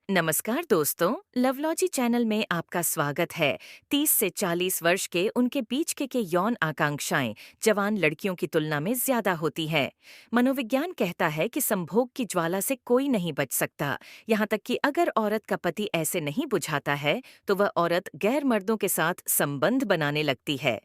नमस्कार दोस्तों, लवलॉजी चैनल में आपका स्वागत है। 30 से 40 वर्ष के उनके बीच के यौन आकांक्षाएं जवान लड़कियों की तुलना में ज्यादा होती है। मनोविज्ञान कहता है कि संभोग की ज्वाला से कोई नहीं बच सकता। यहाँ तक कि अगर औरत का पति ऐसे नहीं बुझाता है तो वह औरत गैर मर्दों के साथ संबंध बनाने लगती है।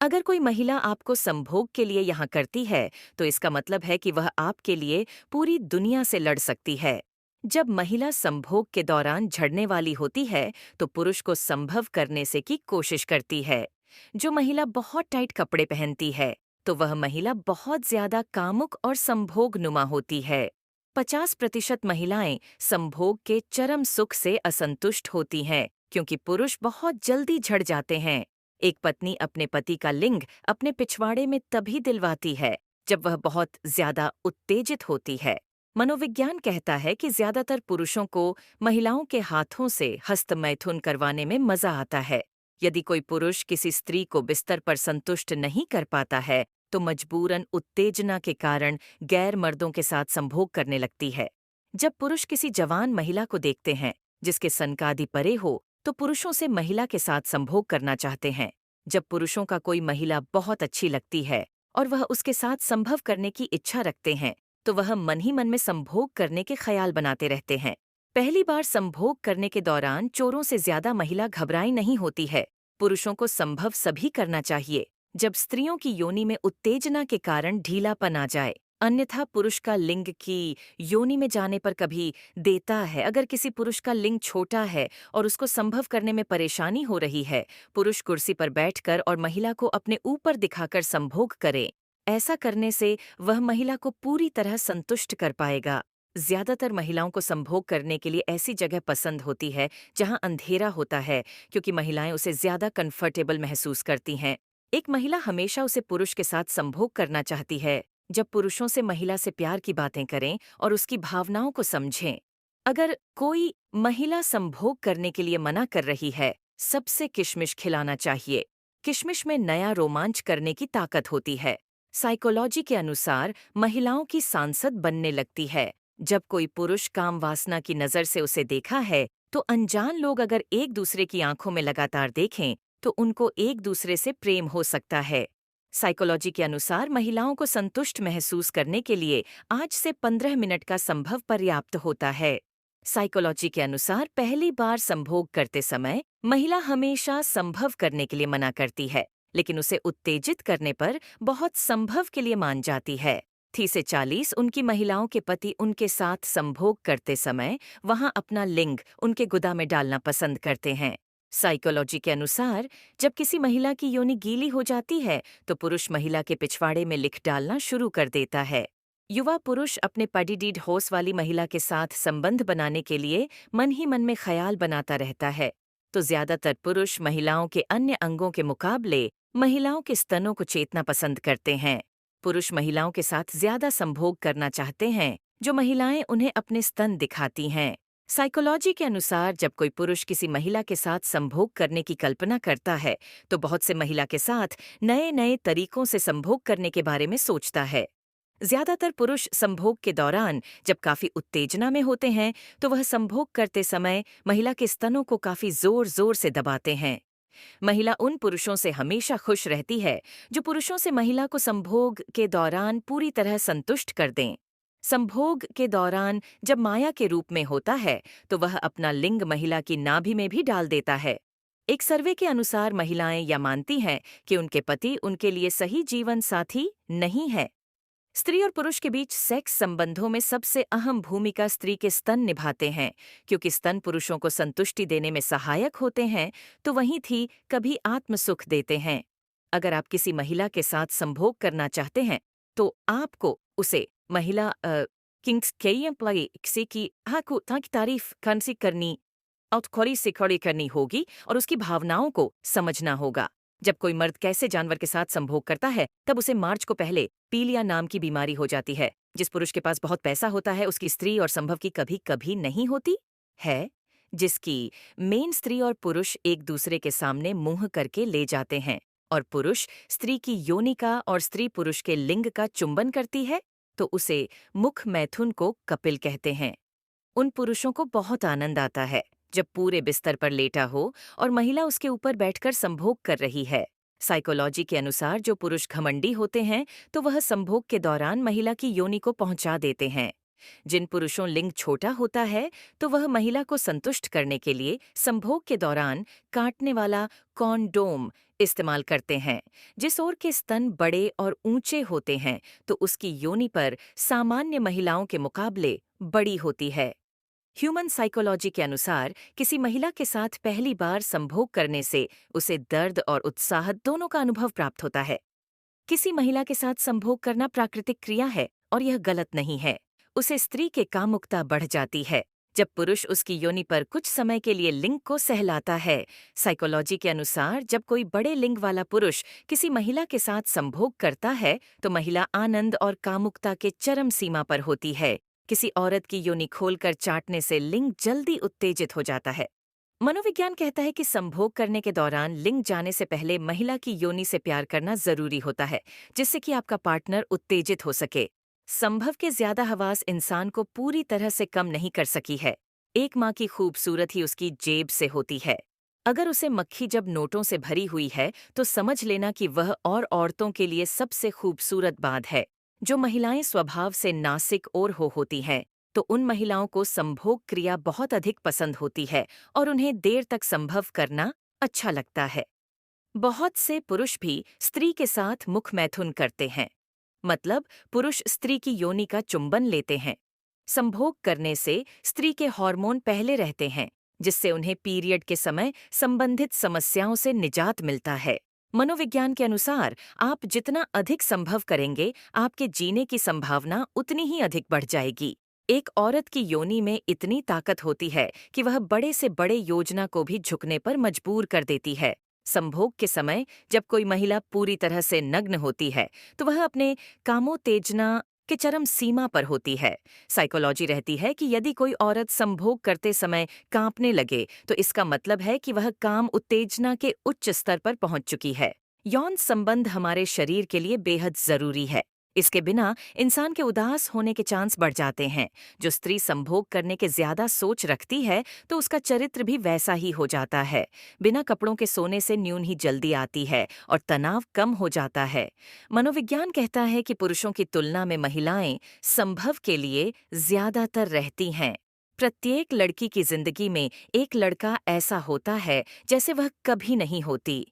अगर कोई महिला आपको संभोग के लिए यहाँ करती है तो इसका मतलब है कि वह आपके लिए पूरी दुनिया से लड़ सकती है। जब महिला संभोग के दौरान झड़ने वाली होती है तो पुरुष को संभव करने से की कोशिश करती है। जो महिला बहुत टाइट कपड़े पहनती है तो वह महिला बहुत ज्यादा कामुक और संभोग नुमा होती है। 50% महिलाएं संभोग के चरम सुख से असंतुष्ट होती हैं क्योंकि पुरुष बहुत जल्दी झड़ जाते हैं। एक पत्नी अपने पति का लिंग अपने पिछवाड़े में तभी दिलवाती है जब वह बहुत ज्यादा उत्तेजित होती है। मनोविज्ञान कहता है कि ज्यादातर पुरुषों को महिलाओं के हाथों से हस्तमैथुन करवाने में मजा आता है। यदि कोई पुरुष किसी स्त्री को बिस्तर पर संतुष्ट नहीं कर पाता है तो मजबूरन उत्तेजना के कारण गैर मर्दों के साथ संभोग करने लगती है। जब पुरुष किसी जवान महिला को देखते हैं जिसके सनकादि परे हो तो पुरुषों से महिला के साथ संभोग करना चाहते हैं। जब पुरुषों का कोई महिला बहुत अच्छी लगती है और वह उसके साथ संभव करने की इच्छा रखते हैं तो वह मन ही मन में संभोग करने के ख्याल बनाते रहते हैं। पहली बार संभोग करने के दौरान चोरों से ज्यादा महिला घबराई नहीं होती है। पुरुषों को संभव सभी करना चाहिए जब स्त्रियों की योनि में उत्तेजना के कारण ढीलापन आ जाए। अन्यथा पुरुष का लिंग की योनि में जाने पर कभी देता है। अगर किसी पुरुष का लिंग छोटा है और उसको संभव करने में परेशानी हो रही है, पुरुष कुर्सी पर बैठकर और महिला को अपने ऊपर दिखाकर संभोग करे। ऐसा करने से वह महिला को पूरी तरह संतुष्ट कर पाएगा। ज्यादातर महिलाओं को संभोग करने के लिए ऐसी जगह पसंद होती है जहां अंधेरा होता है, क्योंकि महिलाएं उसे ज्यादा कंफर्टेबल महसूस करती हैं। एक महिला हमेशा उसे पुरुष के साथ संभोग करना चाहती है। जब पुरुषों से महिला से प्यार की बातें करें और उसकी भावनाओं को समझें। अगर कोई महिला संभोग करने के लिए मना कर रही है, सबसे किशमिश खिलाना चाहिए। किशमिश में नया रोमांच करने की ताकत होती है। साइकोलॉजी के अनुसार महिलाओं की सांसद बनने लगती है। जब कोई पुरुष काम वासना की नजर से उसे देखा है तो अनजान लोग अगर एक दूसरे की आंखों में लगातार देखें तो उनको एक दूसरे से प्रेम हो सकता है। साइकोलॉजी के अनुसार महिलाओं को संतुष्ट महसूस करने के लिए 8 से 15 मिनट का संभव पर्याप्त होता है। साइकोलॉजी के अनुसार पहली बार संभोग करते समय महिला हमेशा संभव करने के लिए मना करती है, लेकिन उसे उत्तेजित करने पर बहुत संभव के लिए मान जाती है। 30 से 40 उनकी महिलाओं के पति उनके साथ संभोग करते समय वहां अपना लिंग उनके गुदा में डालना पसंद करते हैं। साइकोलॉजी के अनुसार जब किसी महिला की योनि गीली हो जाती है तो पुरुष महिला के पिछवाड़े में लिख डालना शुरू कर देता है। युवा पुरुष अपने पडीडीड होश वाली महिला के साथ संबंध बनाने के लिए मन ही मन में ख्याल बनाता रहता है। तो ज्यादातर पुरुष महिलाओं के अन्य अंगों के मुकाबले महिलाओं के स्तनों को चेतना पसंद करते हैं। पुरुष महिलाओं के साथ ज्यादा संभोग करना चाहते हैं जो महिलाएं उन्हें अपने स्तन दिखाती हैं। साइकोलॉजी के अनुसार जब कोई पुरुष किसी महिला के साथ संभोग करने की कल्पना करता है तो बहुत से महिला के साथ नए नए तरीकों से संभोग करने के बारे में सोचता है। ज्यादातर पुरुष संभोग के दौरान जब काफी उत्तेजना में होते हैं तो वह संभोग करते समय महिला के स्तनों को काफी जोर जोर से दबाते हैं। महिला उन पुरुषों से हमेशा खुश रहती है जो पुरुषों से महिला को संभोग के दौरान पूरी तरह संतुष्ट कर दें। संभोग के दौरान जब माया के रूप में होता है तो वह अपना लिंग महिला की नाभि में भी डाल देता है। एक सर्वे के अनुसार महिलाएं यह मानती हैं कि उनके पति उनके लिए सही जीवन साथी नहीं है। स्त्री और पुरुष के बीच सेक्स संबंधों में सबसे अहम भूमिका स्त्री के स्तन निभाते हैं, क्योंकि स्तन पुरुषों को संतुष्टि देने में सहायक होते हैं तो वहीं थी कभी आत्मसुख देते हैं। अगर आप किसी महिला के साथ संभोग करना चाहते हैं तो आपको उसे महिला किंग्स से की हाकु ताकि तारीफ कंसी करनी और खौरी से खौरी करनी होगी और उसकी भावनाओं को समझना होगा। जब कोई मर्द कैसे जानवर के साथ संभोग करता है तब उसे मार्च को पहले पीलिया नाम की बीमारी हो जाती है। जिस पुरुष के पास बहुत पैसा होता है उसकी स्त्री और संभव की कभी कभी नहीं होती है। जिसकी मेन स्त्री और पुरुष एक दूसरे के सामने मुंह करके ले जाते हैं और पुरुष स्त्री की योनि का और स्त्री पुरुष के लिंग का चुंबन करती है तो उसे मुख मैथुन को कपिल कहते हैं। उन पुरुषों को बहुत आनंद आता है जब पूरे बिस्तर पर लेटा हो और महिला उसके ऊपर बैठकर संभोग कर रही है। साइकोलॉजी के अनुसार जो पुरुष घमंडी होते हैं तो वह संभोग के दौरान महिला की योनि को पहुंचा देते हैं। जिन पुरुषों लिंग छोटा होता है तो वह महिला को संतुष्ट करने के लिए संभोग के दौरान काटने वाला कॉन्डोम इस्तेमाल करते हैं। जिस ओर के स्तन बड़े और ऊंचे होते हैं तो उसकी योनि पर सामान्य महिलाओं के मुकाबले बड़ी होती है। ह्यूमन साइकोलॉजी के अनुसार किसी महिला के साथ पहली बार संभोग करने से उसे दर्द और उत्साह दोनों का अनुभव प्राप्त होता है। किसी महिला के साथ संभोग करना प्राकृतिक क्रिया है और यह गलत नहीं है। उसे स्त्री के कामुकता बढ़ जाती है जब पुरुष उसकी योनि पर कुछ समय के लिए लिंग को सहलाता है। साइकोलॉजी के अनुसार जब कोई बड़े लिंग वाला पुरुष किसी महिला के साथ संभोग करता है तो महिला आनंद और कामुकता के चरम सीमा पर होती है। किसी औरत की योनि खोलकर चाटने से लिंग जल्दी उत्तेजित हो जाता है। मनोविज्ञान कहता है कि संभोग करने के दौरान लिंग जाने से पहले महिला की योनि से प्यार करना जरूरी होता है, जिससे कि आपका पार्टनर उत्तेजित हो सके। संभव के ज्यादा हवास इंसान को पूरी तरह से कम नहीं कर सकी है। एक माँ की खूबसूरत ही उसकी जेब से होती है। अगर उसे मक्खी जब नोटों से भरी हुई है तो समझ लेना कि वह और औरतों के लिए सबसे खूबसूरत बात है। जो महिलाएं स्वभाव से नासिक और होती हैं तो उन महिलाओं को संभोग क्रिया बहुत अधिक पसंद होती है और उन्हें देर तक संभव करना अच्छा लगता है। बहुत से पुरुष भी स्त्री के साथ मुख मैथुन करते हैं, मतलब पुरुष स्त्री की योनि का चुंबन लेते हैं। संभोग करने से स्त्री के हार्मोन पहले रहते हैं, जिससे उन्हें पीरियड के समय संबंधित समस्याओं से निजात मिलता है। मनोविज्ञान के अनुसार आप जितना अधिक संभव करेंगे, आपके जीने की संभावना उतनी ही अधिक बढ़ जाएगी। एक औरत की योनि में इतनी ताकत होती है कि वह बड़े से बड़े योजना को भी झुकने पर मजबूर कर देती है। संभोग के समय जब कोई महिला पूरी तरह से नग्न होती है तो वह अपने कामोत्तेजना के चरम सीमा पर होती है। साइकोलॉजी रहती है कि यदि कोई औरत संभोग करते समय कांपने लगे तो इसका मतलब है कि वह काम उत्तेजना के उच्च स्तर पर पहुंच चुकी है। यौन संबंध हमारे शरीर के लिए बेहद जरूरी है। इसके बिना इंसान के उदास होने के चांस बढ़ जाते हैं। जो स्त्री संभोग करने के ज्यादा सोच रखती है तो उसका चरित्र भी वैसा ही हो जाता है। बिना कपड़ों के सोने से नींद ही जल्दी आती है और तनाव कम हो जाता है। मनोविज्ञान कहता है कि पुरुषों की तुलना में महिलाएं संभव के लिए ज्यादातर रहती हैं। प्रत्येक लड़की की जिंदगी में एक लड़का ऐसा होता है जैसे वह कभी नहीं होती।